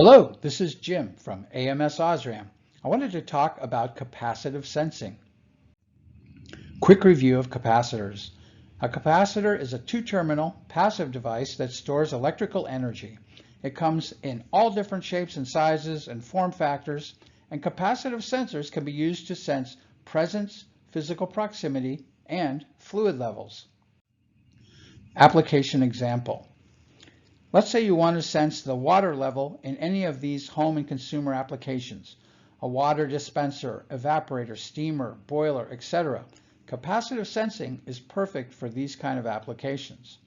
Hello, this is Jim from ams OSRAM. I wanted to talk about capacitive sensing. Quick review of capacitors. A capacitor is a two-terminal passive device that stores electrical energy. It comes in all different shapes and sizes and form factors, and capacitive sensors can be used to sense presence, physical proximity, and fluid levels. Application example. Let's say you want to sense the water level in any of these home and consumer applications. A water dispenser, evaporator, steamer, boiler, etc. Capacitive sensing is perfect for these kind of applications.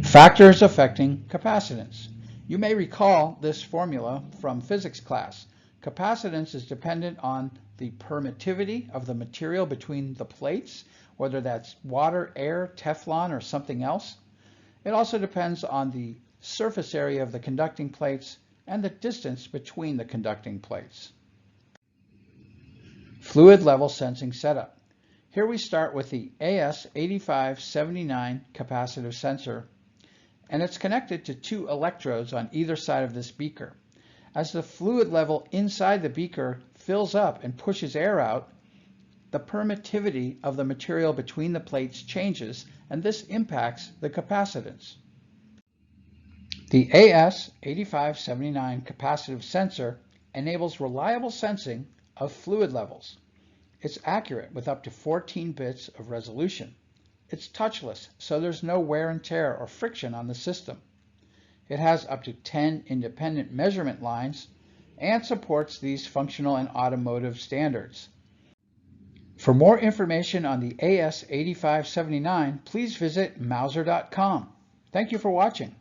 Factors affecting capacitance. You may recall this formula from physics class. Capacitance is dependent on the permittivity of the material between the plates, whether that's water, air, Teflon, or something else. It also depends on the surface area of the conducting plates and the distance between the conducting plates. Fluid level sensing setup. Here we start with the AS8579 capacitive sensor, and it's connected to two electrodes on either side of this beaker. As the fluid level inside the beaker fills up and pushes air out, the permittivity of the material between the plates changes, and this impacts the capacitance. The AS8579 capacitive sensor enables reliable sensing of fluid levels. It's accurate with up to 14 bits of resolution. It's touchless, so there's no wear and tear or friction on the system. It has up to 10 independent measurement lines and supports these functional and automotive standards. For more information on the AS8579, please visit mouser.com. Thank you for watching.